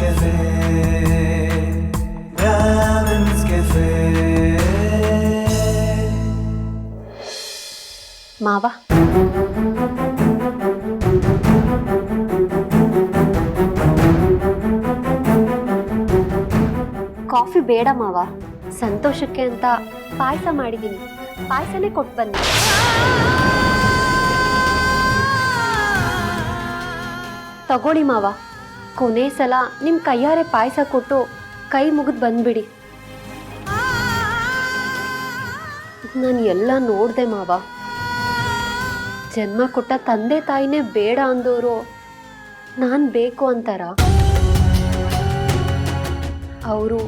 Cafe. Brahmins Cafe. ಮಾವ, coffee ಬೇಡ ಮಾವ. ಸಂತೋಷಕ್ಕೆ ಅಂತ ಪಾಯಸ ಮಾಡಿದ್ದೀನಿ, ಪಾಯಸನೇ ಕೊಟ್ಟು ಬನ್ನಿ. ತಗೊಳ್ಳಿ ಮಾವ, ಕೊನೆ ಸಲ ನಿಮ್ಮ ಕೈಯಾರೆ ಪಾಯಸ ಕೊಟ್ಟು ಕೈ ಮುಗಿದು ಬಂದ್ಬಿಡಿ. ನಾನು ಎಲ್ಲ ನೋಡಿದೆ ಮಾವ. ಜನ್ಮ ಕೊಟ್ಟ ತಂದೆ ತಾಯಿನೇ ಬೇಡ ಅಂದವರು ನಾನು ಬೇಕು ಅಂತಾರ? ಅವರು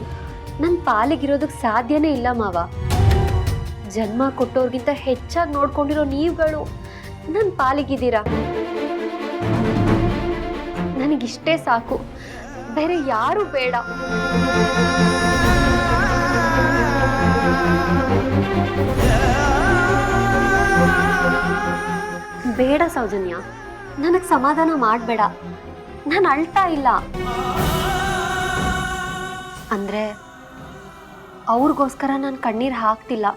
ನನ್ನ ಪಾಲಿಗಿರೋದಕ್ಕೆ ಸಾಧ್ಯನೇ ಇಲ್ಲ ಮಾವ. ಜನ್ಮ ಕೊಟ್ಟೋರ್ಗಿಂತ ಹೆಚ್ಚಾಗಿ ನೋಡ್ಕೊಂಡಿರೋ ನೀವುಗಳು ನನ್ನ ಪಾಲಿಗಿದ್ದೀರಾ. ನನಗಿಷ್ಟೇ ಸಾಕು, ಬೇರೆ ಯಾರೂ ಬೇಡ. ಬೇಡ ಸೌಜನ್ಯ, ನನಗೆ ಸಮಾಧಾನ ಮಾಡಬೇಡ. ನಾನು ಅಳ್ತಾ ಇಲ್ಲ. ಅಂದರೆ ಅವ್ರಿಗೋಸ್ಕರ ನಾನು ಕಣ್ಣೀರು ಹಾಕ್ತಿಲ್ಲ.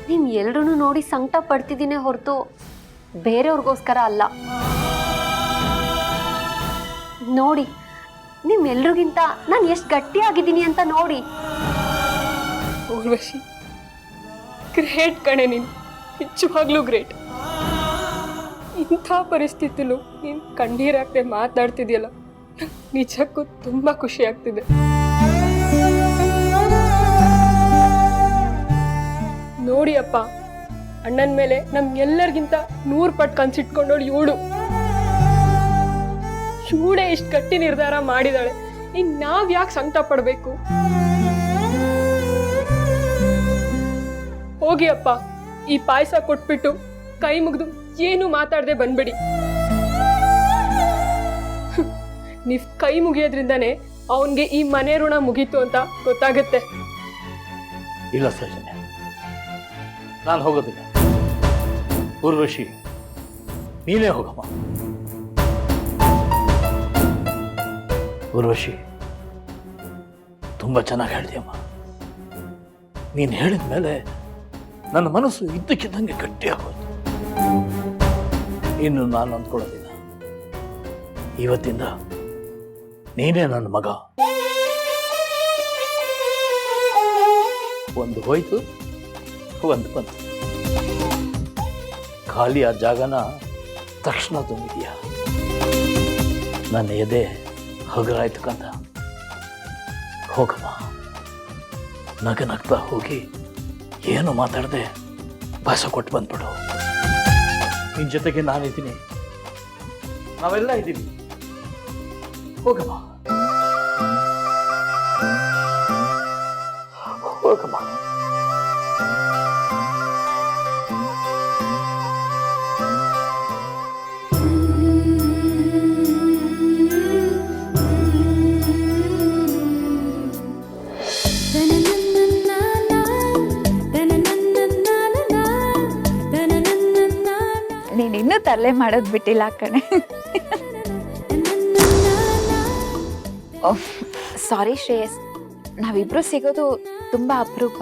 ನಿಮ್ಮ ಎಲ್ರೂ ನೋಡಿ ಸಂಕಟ ಪಡ್ತಿದ್ದೀನಿ ಹೊರತು ಬೇರೆಯವ್ರಿಗೋಸ್ಕರ ಅಲ್ಲ. ನೋಡಿ, ನಿಮ್ಮೆಲ್ರಿಗಿಂತ ನಾನು ಎಷ್ಟು ಗಟ್ಟಿಯಾಗಿದ್ದೀನಿ ಅಂತ ನೋಡಿ. ಊರ್ವಶಿ, ಗ್ರೇಟ್ ಕಣೆ ನೀನು, ನಿಜವಾಗ್ಲೂ ಗ್ರೇಟ್. ಇಂಥ ಪರಿಸ್ಥಿತಿಲೂ ನೀನು ಕಣ್ಣೀರಾಗದೆ ಮಾತಾಡ್ತಿದ್ಯಲ್ಲ, ನಿಜಕ್ಕೂ ತುಂಬ ಖುಷಿ ಆಗ್ತಿದೆ. ನೋಡಿ ಅಪ್ಪ, ಅಣ್ಣನ ಮೇಲೆ ನಮ್ಗೆಲ್ಲರಿಗಿಂತ 100 ಪಟ್ಟು ಕನ್ಸಿಟ್ಕೊಂಡೋಳು ಇವಳು. ಇವಳೇ ಇಷ್ಟು ಗಟ್ಟಿ ನಿರ್ಧಾರ ಮಾಡಿದಾಳೆ. ಇನ್ನು ನಾವ್ ಯಾಕೆ ಸಂಕಟ ಪಡಬೇಕು? ಹೋಗಿ ಅಪ್ಪ, ಈ ಪಾಯಸ ಕೊಟ್ಬಿಟ್ಟು ಕೈ ಮುಗಿದು ಏನು ಮಾತಾಡದೆ ಬಂದ್ಬಿಡಿ. ನೀವ್ ಕೈ ಮುಗಿಯೋದ್ರಿಂದಾನೆ ಅವನ್ಗೆ ಈ ಮನೆ ಋಣ ಮುಗೀತು ಅಂತ ಗೊತ್ತಾಗುತ್ತೆ. ಇಲ್ಲ ಸೌಜನ್ಯ, ನಾನು ಹೋಗೋದಿಲ್ಲ. ಊರ್ವಶಿ, ನೀನೇ ಹೋಗಮ್ಮ. ಊರ್ವಶಿ, ತುಂಬ ಚೆನ್ನಾಗಿ ಹೇಳಿದೆಯಮ್ಮ. ನೀನು ಹೇಳಿದ ಮೇಲೆ ನನ್ನ ಮನಸ್ಸು ಇದ್ದಕ್ಕಿದ್ದಂಗೆ ಗಟ್ಟಿಯಾಗೋದು. ಇನ್ನು ನಾನು ಅಂದ್ಕೊಳ್ಳೋದಿಲ್ಲ, ಇವತ್ತಿಂದ ನೀನೇ ನನ್ನ ಮಗ. ಒಂದು ಹೋಯ್ತು, ಒಂದು ಬಂತು. ಖಾಲಿ ಆ ಜಾಗನ ತಕ್ಷಣ ತುಂಬಿದೀಯ. ನನ್ನ ಎದೆ ಹಗರಾಯ್ತು ಕಂದ. ಹೋಗಮ್ಮ, ನಗ್ತಾ ಹೋಗಿ ಏನು ಮಾತಾಡದೆ ಪಾಯಸ ಕೊಟ್ಟು ಬಂದ್ಬಿಡು. ನಿನ್ನ ಜೊತೆಗೆ ನಾನಿದ್ದೀನಿ, ನಾವೆಲ್ಲ ಇದ್ದೀವಿ. ಹೋಗಮ್ಮ, ಹೋಗಮ್ಮ. ನೀನಿನ್ನೂ ತರಲೆ ಮಾಡೋದು ಬಿಟ್ಟಿಲ್ಲ ಕಣೆ. ಸಾರಿ ಶ್ರೇಯಸ್, ನಾವಿಬ್ರು ಸಿಗೋದು ತುಂಬಾ ಅಪರೂಪ.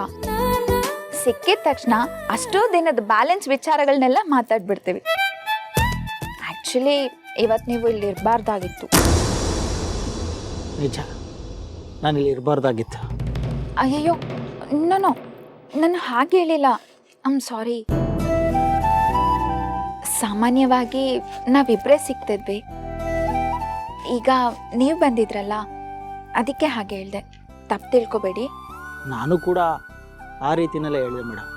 ಸಿಕ್ಕಿದ ತಕ್ಷಣ ಅಷ್ಟೋ ದಿನದ ಬ್ಯಾಲೆನ್ಸ್ ವಿಚಾರಗಳನ್ನೆಲ್ಲ ಮಾತಾಡ್ಬಿಡ್ತೀವಿ. ಆಕ್ಚುಲಿ ಇವತ್ತು ನೀವು ಇಲ್ಲಿ ಇರಬಾರ್ದಾಗಿತ್ತು. ನಿಜ, ನಾನಿಲ್ಲಿ ಇರಬಾರ್ದಾಗಿತ್ತು. ಅಯ್ಯಯ್ಯೋ, ನಾನು ಹಾಗೆ ಹೇಳಿಲ್ಲ. I'm sorry. ಸಾಮಾನ್ಯವಾಗಿ ನಾವಿಬ್ಬರೇ ಸಿಗ್ತಿದ್ವಿ. ಈಗ ನೀವು ಬಂದಿದ್ರಲ್ಲ, ಅದಕ್ಕೆ ಹಾಗೆ ಹೇಳಿದೆ. ತಪ್ಪು ತಿಳ್ಕೊಬೇಡಿ. ನಾನು ಕೂಡ ಆ ರೀತಿನಲ್ಲೇ ಹೇಳಿದೆ ಮೇಡಮ್,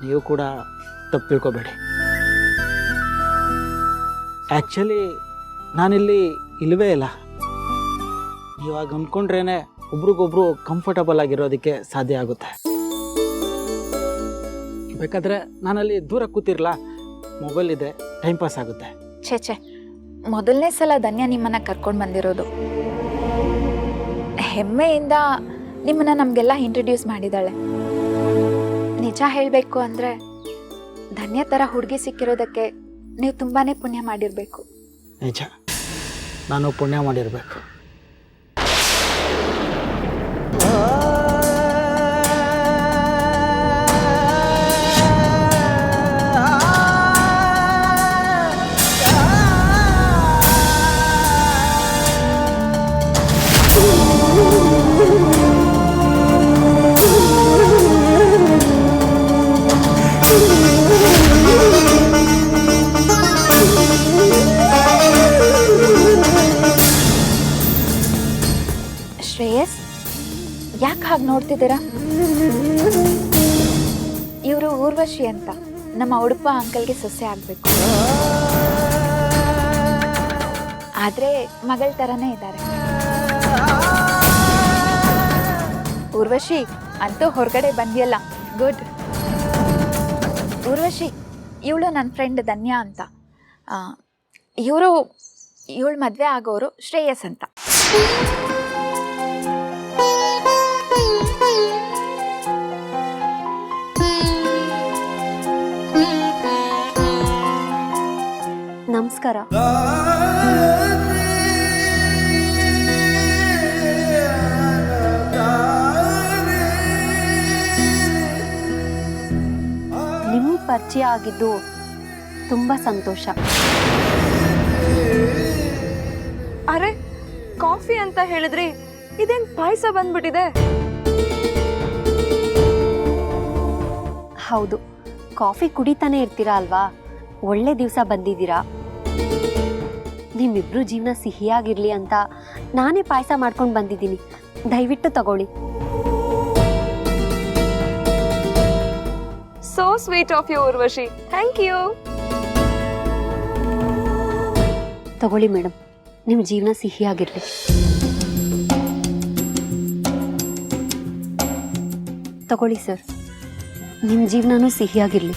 ನೀವು ಕೂಡ ತಪ್ಪು ತಿಳ್ಕೊಬೇಡಿ. ಆ್ಯಕ್ಚುಲಿ ನಾನಿಲ್ಲಿ ಇಲ್ಲವೇ ಇಲ್ಲ. ನೀವಾಗ ಅಂದ್ಕೊಂಡ್ರೇ ಒಬ್ರಿಗೊಬ್ರು ಕಂಫರ್ಟಬಲ್ ಆಗಿರೋದಕ್ಕೆ ಸಾಧ್ಯ ಆಗುತ್ತೆ. ಬೇಕಾದರೆ ನಾನಲ್ಲಿ ದೂರ ಕೂತಿರಲ್ಲ, ಮೊಬೈಲ್ ಇದೆ, ಟೈಮ್ ಪಾಸ್ ಆಗುತ್ತೆ. ಛೇ, ಮೊದಲನೇ ಸಲ ಧನ್ಯ ನಿಮ್ಮನ್ನು ಕರ್ಕೊಂಡು ಬಂದಿರೋದು. ಹೆಮ್ಮೆಯಿಂದ ನಿಮ್ಮನ್ನು ನಮಗೆಲ್ಲ ಇಂಟ್ರಡ್ಯೂಸ್ ಮಾಡಿದ್ದಾಳೆ. ನಿಜ ಹೇಳಬೇಕು ಅಂದರೆ ಧನ್ಯ ಥರ ಹುಡುಗಿ ಸಿಕ್ಕಿರೋದಕ್ಕೆ ನೀವು ತುಂಬಾ ಪುಣ್ಯ ಮಾಡಿರಬೇಕು. ನಿಜ, ನಾನು ಪುಣ್ಯ ಮಾಡಿರಬೇಕು. ಯಾಕೆ ಹಾಗೆ ನೋಡ್ತಿದ್ದೀರಾ? ಇವರು ಊರ್ವಶಿ ಅಂತ ನಮ್ಮ ಉಡುಪ ಅಂಕಲ್ಗೆ ಸೊಸೆ ಆಗಬೇಕು. ಆದರೆ ಮಗಳ ಥರನೇ ಇದ್ದಾರೆ. ಊರ್ವಶಿ ಅಂತೂ ಹೊರಗಡೆ ಬಂದಿಯಲ್ಲ, ಗುಡ್. ಊರ್ವಶಿ, ಇವಳು ನನ್ನ ಫ್ರೆಂಡ್ ಧನ್ಯಾ ಅಂತ. ಇವಳು ಮದುವೆ ಆಗೋರು ಶ್ರೇಯಸ್ ಅಂತ. ನಮಸ್ಕಾರ. ನಿಮ್ಮ ಪರಿಚಯ ಆಗಿದ್ದು ತುಂಬ ಸಂತೋಷ. ಅರೆ, ಕಾಫಿ ಅಂತ ಹೇಳಿದ್ರಿ, ಇದೇನ್ ಪಾಯಸ ಬಂದ್ಬಿಟ್ಟಿದೆ? ಹೌದು, ಕಾಫಿ ಕುಡಿತಾನೆ ಇರ್ತೀರಾ ಅಲ್ವಾ, ಒಳ್ಳೆ ದಿವಸ ಬಂದಿದ್ದೀರಾ. ನಿಮ್ಮಿಬ್ರು ಜೀವನ ಸಿಹಿಯಾಗಿರ್ಲಿ ಅಂತ ನಾನೇ ಪಾಯಸ ಮಾಡ್ಕೊಂಡು ಬಂದಿದ್ದೀನಿ, ದಯವಿಟ್ಟು ತಗೊಳ್ಳಿ. So sweet of you Urvashi, thank you. ತಗೊಳ್ಳಿ ಮೇಡಮ್, ನಿಮ್ಮ ಜೀವನ ಸಿಹಿಯಾಗಿರಲಿ. ತಗೊಳ್ಳಿ ಸರ್, ನಿಮ್ಮ ಜೀವನನೂ ಸಿಹಿಯಾಗಿರಲಿ.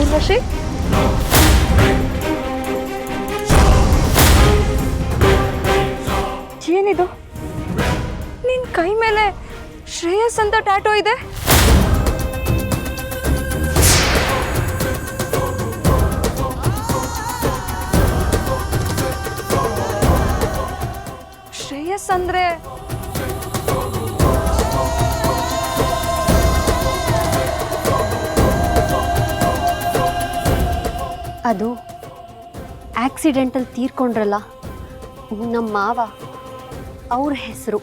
ಊರ್ವಶಿ, ಏನಿದು? ನಿನ್ ಕೈ ಮೇಲೆ ಶ್ರೇಯಸ್ ಅಂತ ಟ್ಯಾಟೋ ಇದೆ. ಶ್ರೇಯಸ್ ಅಂದ್ರೆ ಅದು ಆಕ್ಸಿಡೆಂಟಲ್ಲಿ ತೀರ್ಕೊಂಡ್ರಲ್ಲ ನಮ್ಮ ಮಾವ, ಅವ್ರ ಹೆಸರು.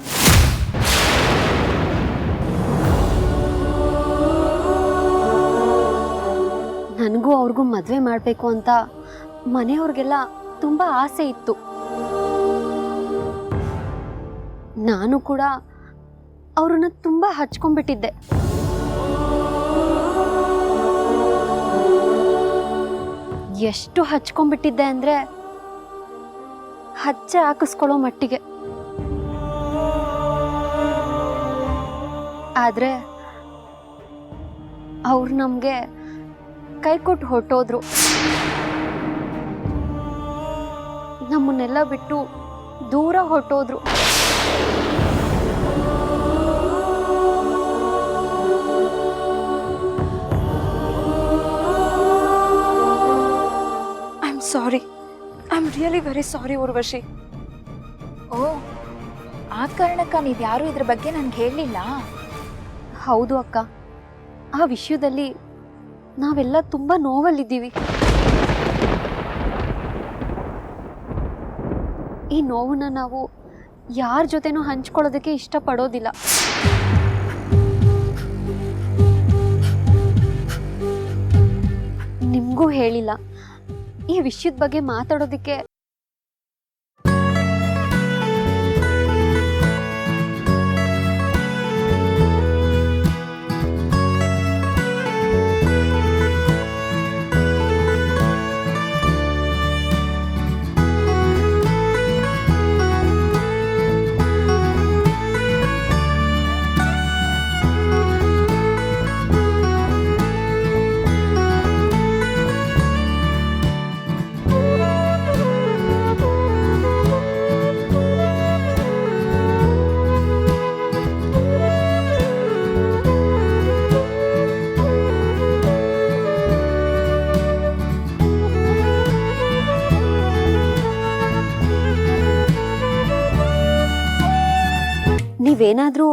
ನನಗೂ ಅವ್ರಿಗೂ ಮದುವೆ ಮಾಡಬೇಕು ಅಂತ ಮನೆಯವ್ರಿಗೆಲ್ಲ ತುಂಬ ಆಸೆ ಇತ್ತು. ನಾನು ಕೂಡ ಅವ್ರನ್ನ ತುಂಬ ಹಚ್ಕೊಂಡ್ಬಿಟ್ಟಿದ್ದೆ. ಎಷ್ಟು ಹಚ್ಕೊಂಡ್ಬಿಟ್ಟಿದ್ದೆ ಅಂದರೆ ಹಚ್ಚೆ ಹಾಕಿಸ್ಕೊಳ್ಳೋ ಮಟ್ಟಿಗೆ. ಆದರೆ ಅವ್ರು ನಮಗೆ ಕೈ ಕೊಟ್ಟು ಹೊರಟೋದ್ರು. ನಮ್ಮನ್ನೆಲ್ಲ ಬಿಟ್ಟು ದೂರ ಹೊರಟೋದ್ರು. Sorry, I am really very sorry Urvashi. ಓ, ಆ ಕಾರಣಕ್ಕ ನೀವು ಯಾರು ಇದ್ರ ಬಗ್ಗೆ ನನಗೆ ಹೇಳಲಿಲ್ಲ? ಹೌದು ಅಕ್ಕ, ಆ ವಿಷಯದಲ್ಲಿ ನಾವೆಲ್ಲ ತುಂಬ ನೋವಲ್ಲಿದ್ದೀವಿ. ಈ ನೋವನ್ನ ನಾವು ಯಾರ ಜೊತೆನೂ ಹಂಚ್ಕೊಳ್ಳೋದಕ್ಕೆ ಇಷ್ಟಪಡೋದಿಲ್ಲ. ನಿಮಗೂ ಹೇಳಿಲ್ಲ, ಈ ವಿಷಯದ ಬಗ್ಗೆ ಮಾತಾಡೋದಕ್ಕೆ. ನೀವೇನಾದರೂ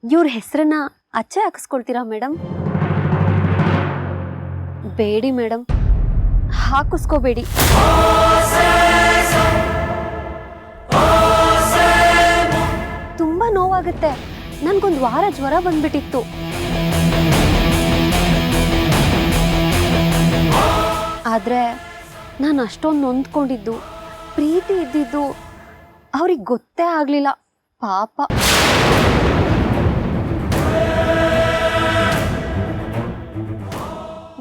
ಇವ್ರ ಹೆಸರನ್ನ ಅಚ್ಚೆ ಹಾಕಿಸ್ಕೊಳ್ತೀರಾ ಮೇಡಮ್? ಬೇಡಿ ಮೇಡಮ್, ಹಾಕಿಸ್ಕೋಬೇಡಿ. ಆಗುತ್ತೆ. ನನ್ಗೊಂದು ವಾರ ಜ್ವರ ಬಂದ್ಬಿಟ್ಟಿತ್ತು. ಆದ್ರೆ ನಾನು ಅಷ್ಟೊಂದು ನೊಂದ್ಕೊಂಡಿದ್ದು, ಪ್ರೀತಿ ಇದ್ದಿದ್ದು ಅವ್ರಿಗೆ ಗೊತ್ತೇ ಆಗ್ಲಿಲ್ಲ ಪಾಪ.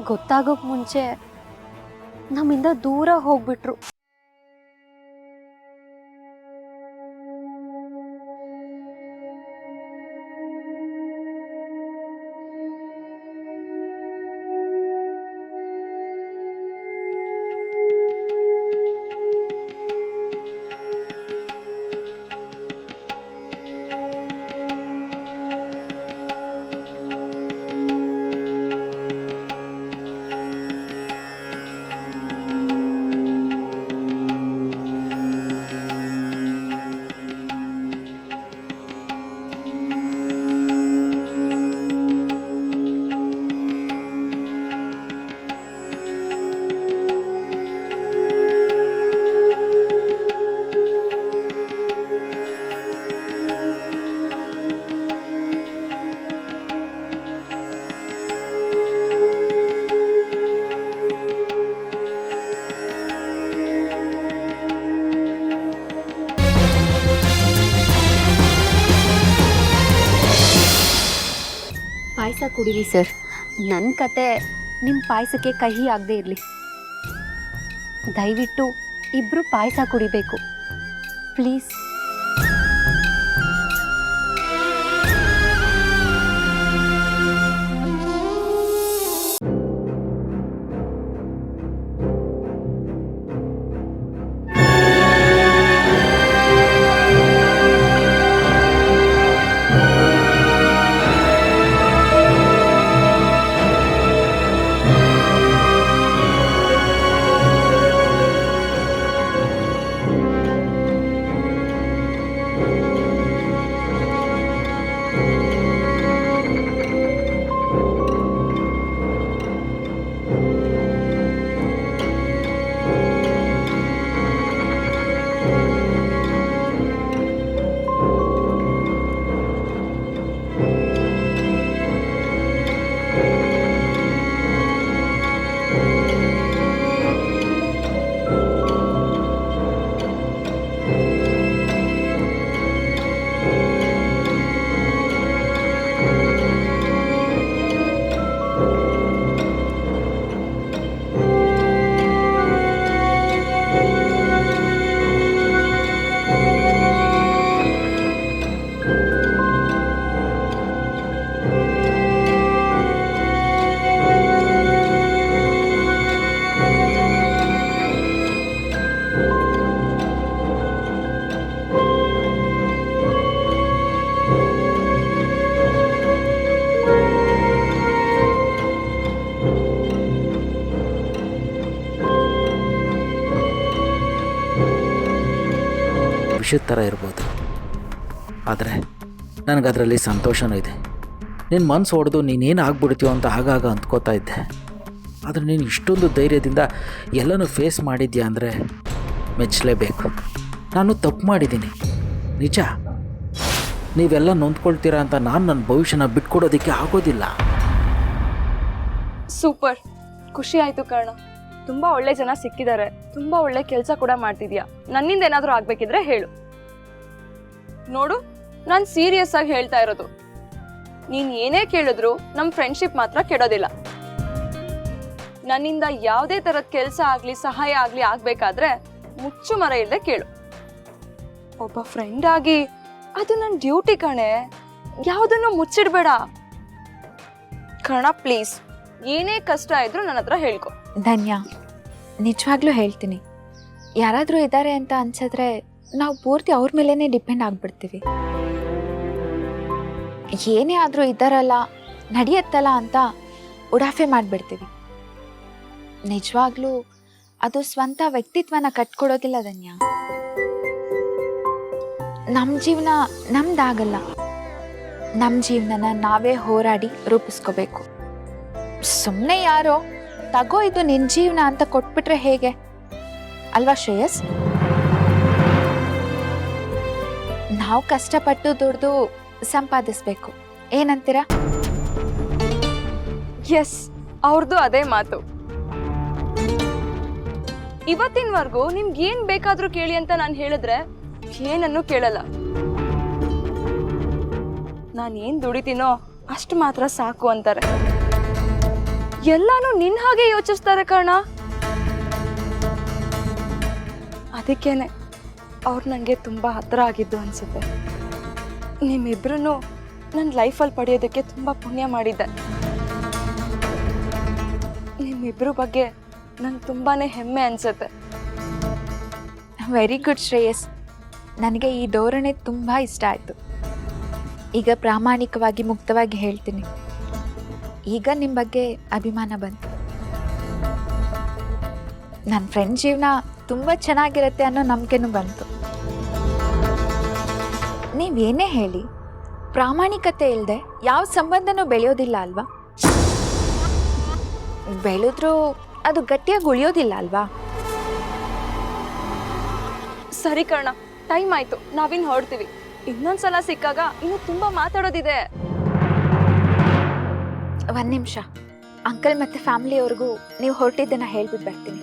ಗೊತ್ತಾಗೋಕ್ ಮುಂಚೆ ನಮ್ಮಿಂದ ದೂರ ಹೋಗ್ಬಿಟ್ರು. ಪಾಯಸ ಕುಡೀರಿ ಸರ್. ನನ್ನ ಕತೆ ನಿಮ್ಮ ಪಾಯಸಕ್ಕೆ ಕಹಿ ಆಗದೆ ಇರಲಿ. ದಯವಿಟ್ಟು ಇಬ್ಬರು ಪಾಯಸ ಕುಡಿಬೇಕು ಪ್ಲೀಸ್. ವಿಷದ ಥರ ಇರ್ಬೋದು, ಆದರೆ ನನಗದರಲ್ಲಿ ಸಂತೋಷನೂ ಇದೆ. ನಿನ್ನ ಮನಸ್ಸು ಹೊಡೆದು ನೀನೇನು ಆಗ್ಬಿಡ್ತೀಯೋ ಅಂತ ಆಗಾಗ ಅಂದ್ಕೋತಾ ಇದ್ದೆ. ಆದರೆ ನೀನು ಇಷ್ಟೊಂದು ಧೈರ್ಯದಿಂದ ಎಲ್ಲನೂ ಫೇಸ್ ಮಾಡಿದ್ಯಾ ಅಂದರೆ ಮೆಚ್ಚಲೇಬೇಕು. ನಾನು ತಪ್ಪು ಮಾಡಿದ್ದೀನಿ ನಿಜ. ನೀವೆಲ್ಲ ನೊಂದ್ಕೊಳ್ತೀರಾ ಅಂತ ನಾನು ನನ್ನ ಭವಿಷ್ಯನ ಬಿಟ್ಕೊಡೋದಕ್ಕೆ ಆಗೋದಿಲ್ಲ. ಸೂಪರ್, ಖುಷಿ ಆಯ್ತು ಕರ್ಣ. ತುಂಬಾ ಒಳ್ಳೆ ಜನ ಸಿಕ್ಕಿದ್ದಾರೆ, ತುಂಬಾ ಒಳ್ಳೆ ಕೆಲಸ ಕೂಡ ಮಾಡ್ತಿದ್ಯಾ. ನನ್ನಿಂದ ಏನಾದರೂ ಆಗ್ಬೇಕಿದ್ರೆ ಹೇಳು. ನೋಡು, ನಾನು ಸೀರಿಯಸ್ ಆಗಿ ಹೇಳ್ತಾ ಇರೋದು. ನೀನ್ ಏನೇ ಕೇಳಿದ್ರು ನಮ್ ಫ್ರೆಂಡ್ಶಿಪ್ ಮಾತ್ರ ಕೆಡೋದಿಲ್ಲ. ನನ್ನಿಂದ ಯಾವುದೇ ತರದ ಕೆಲಸ ಆಗ್ಲಿ ಸಹಾಯ ಆಗ್ಲಿ ಆಗ್ಬೇಕಾದ್ರೆ ಮುಚ್ಚು ಮರ ಇಲ್ಲದೆ ಕೇಳು. ಒಬ್ಬ ಫ್ರೆಂಡ್ ಆಗಿ ಅದು ನನ್ನ ಡ್ಯೂಟಿ ಕಣೆ, ಯಾವುದನ್ನು ಮುಚ್ಚಿಡ್ಬೇಡ. ಕರ್ಣ ಪ್ಲೀಸ್, ಏನೇ ಕಷ್ಟ ಇದ್ರೂ ನನ್ನ ಹತ್ರ ಹೇಳ್ಕೊ. ಧನ್ಯ, ನಿಜವಾಗ್ಲೂ ಹೇಳ್ತೀನಿ, ಯಾರಾದರೂ ಇದ್ದಾರೆ ಅಂತ ಅನ್ಸಿದ್ರೆ ನಾವು ಪೂರ್ತಿ ಅವ್ರ ಮೇಲೇ ಡಿಪೆಂಡ್ ಆಗ್ಬಿಡ್ತೀವಿ. ಏನೇ ಆದರೂ ಇದ್ದಾರಲ್ಲ, ನಡೆಯತ್ತಲ್ಲ ಅಂತ ಉಡಾಫೆ ಮಾಡಿಬಿಡ್ತೀವಿ. ನಿಜವಾಗ್ಲೂ ಅದು ಸ್ವಂತ ವ್ಯಕ್ತಿತ್ವನ ಕಟ್ಕೊಡೋದಿಲ್ಲ ಧನ್ಯ. ನಮ್ಮ ಜೀವನ ನಮ್ದಾಗಲ್ಲ, ನಮ್ಮ ಜೀವನನ ನಾವೇ ಹೋರಾಡಿ ರೂಪಿಸ್ಕೋಬೇಕು. ಸುಮ್ಮನೆ ಯಾರೋ ತಗೋ ಇದು ನಿನ್ನ ಜೀವನ ಅಂತ ಕೊಟ್ಬಿಟ್ರೆ ಹೇಗೆ ಅಲ್ವಾ ಶ್ರೇಯಸ್? ನಾವು ಕಷ್ಟಪಟ್ಟು ದುಡ್ದು ಸಂಪಾದಿಸ್ಬೇಕು. ಏನಂತೀರಾ? ಎಸ್, ಅವ್ರದ್ದು ಅದೇ ಮಾತು. ಇವತ್ತಿನವರೆಗೂ ನಿಮ್ಗೆ ಏನ್ ಬೇಕಾದ್ರೂ ಕೇಳಿ ಅಂತ ನಾನು ಹೇಳಿದ್ರೆ ಏನನ್ನು ಕೇಳಲ್ಲ. ನಾನು ಏನ್ ದುಡಿತೀನೋ ಅಷ್ಟು ಮಾತ್ರ ಸಾಕು ಅಂತಾರೆ. ಎಲ್ಲಾನು ನಿನ್ ಹಾಗೆ ಯೋಚಿಸ್ತಾರೆ ಕಣ. ಅದಕ್ಕೇನೆ ಅವ್ರು ನನಗೆ ತುಂಬಾ ಹತ್ರ ಆಗಿದ್ದು ಅನ್ಸುತ್ತೆ. ನಿಮ್ಮಿಬ್ರು ನನ್ನ ಲೈಫಲ್ಲಿ ಪಡೆಯೋದಕ್ಕೆ ತುಂಬಾ ಪುಣ್ಯ ಮಾಡಿದ್ದೆ. ನಿಮ್ಮಿಬ್ರು ಬಗ್ಗೆ ನಂಗೆ ತುಂಬಾನೇ ಹೆಮ್ಮೆ ಅನ್ಸುತ್ತೆ. ವೆರಿ ಗುಡ್ ಶ್ರೇಯಸ್, ನನಗೆ ಈ ಧೋರಣೆ ತುಂಬ ಇಷ್ಟ ಆಯಿತು. ಈಗ ಪ್ರಾಮಾಣಿಕವಾಗಿ ಮುಕ್ತವಾಗಿ ಹೇಳ್ತೀನಿ, ಈಗ ನಿಮ್ಮ ಬಗ್ಗೆ ಅಭಿಮಾನ ಬಂತು. ನನ್ನ ಫ್ರೆಂಡ್ ಜೀವನ ತುಂಬ ಚೆನ್ನಾಗಿರುತ್ತೆ ಅನ್ನೋ ನಂಬಿಕೆನೂ ಬಂತು. ನೀವೇನೇ ಹೇಳಿ, ಪ್ರಾಮಾಣಿಕತೆ ಇಲ್ಲದೆ ಯಾವ ಸಂಬಂಧನೂ ಬೆಳೆಯೋದಿಲ್ಲ ಅಲ್ವಾ? ಬೆಳೆದ್ರೂ ಅದು ಗಟ್ಟಿಯಾಗಿ ಉಳಿಯೋದಿಲ್ಲ ಅಲ್ವಾ? ಸರಿ ಕರ್ಣ, ಟೈಮ್ ಆಯ್ತು, ನಾವಿನ್ ಹೊರಡ್ತೀವಿ. ಇನ್ನೊಂದ್ಸಲ ಸಿಕ್ಕಾಗ ಇನ್ನು ತುಂಬಾ ಮಾತಾಡೋದಿದೆ. ಒಂದು ನಿಮಿಷ, ಅಂಕಲ್ ಮತ್ತು ಫ್ಯಾಮಿಲಿಯವ್ರಿಗೂ ನೀವು ಹೊರಟಿದ್ದನ್ನು ಹೇಳ್ಬಿಟ್ಟು ಬರ್ತೀನಿ.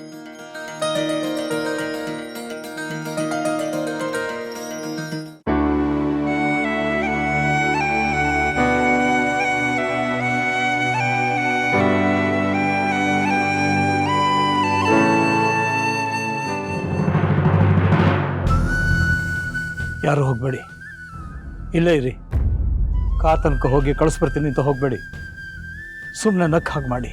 ಯಾರು ಹೋಗಬೇಡಿ, ಇಲ್ಲೇ ಇರಿ. ಕಾರ್ ತನಕ ಹೋಗಿ ಕಳಿಸ್ಬರ್ತೀನಿ ಅಂತ ಹೋಗಬೇಡಿ. ಸುಮ್ಮನೆ ನಕ್ ಹಾಗೆ ಮಾಡಿ.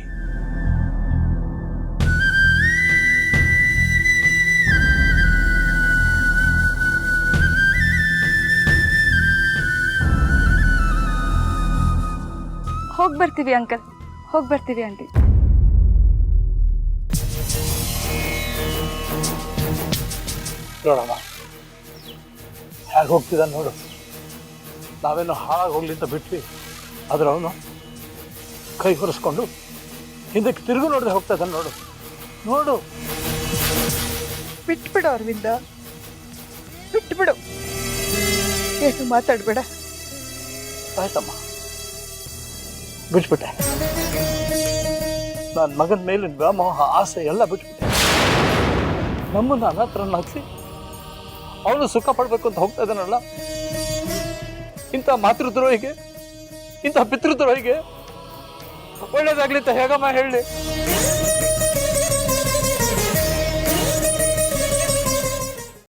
ಹೋಗಿ ಬರ್ತೀವಿ ಅಂಕಲ್, ಹೋಗಿ ಬರ್ತೀವಿ ಆಂಟಿ. ನೋಡಮ್ಮ ಹೇಗೆ ಹೋಗ್ತಿದ್ದಾನೆ ನೋಡು. ನಾವೇನೋ ಹಾಳಾಗಿ ಹೋಗ್ಲಿ ಅಂತ ಬಿಟ್ವಿ, ಆದ್ರೆ ಅವನು ಕೈ ಹೊರಿಸ್ಕೊಂಡು ಹಿಂದಕ್ಕೆ ತಿರುಗು ನೋಡದೆ ಹೋಗ್ತಾ ಇದ್ದಾನೆ ನೋಡು. ನೋಡು, ಬಿಟ್ಬಿಡು ಅರವಿಂದ, ಬಿಟ್ಬಿಡು, ಏನು ಮಾತಾಡ್ಬೇಡ. ಆಯ್ತಮ್ಮ, ಬಿಟ್ಬಿಟ್ಟೆ. ನನ್ನ ಮಗನ ಮೇಲಿನ ವ್ಯಾಮೋಹ, ಆಸೆ ಎಲ್ಲ ಬಿಟ್ಬಿಟ್ಟೆ. ನಮ್ಮನ್ನು ಅನಾಥರನ್ನಾಗಿಸಿ ಅವನು ಸುಖ ಪಡ್ಬೇಕು ಅಂತ ಹೋಗ್ತಾ ಇದ್ದಾನಲ್ಲ. ಇಂಥ ಮಾತೃದ್ರೋಹಿಗೆ, ಇಂಥ ಪಿತೃದ್ರೋಹಿಗೆ ಒಳ್ಳೇದಾಗ್ಲಿ ಅಂತ ಹೇಗಮ್ಮ ಹೇಳಿ?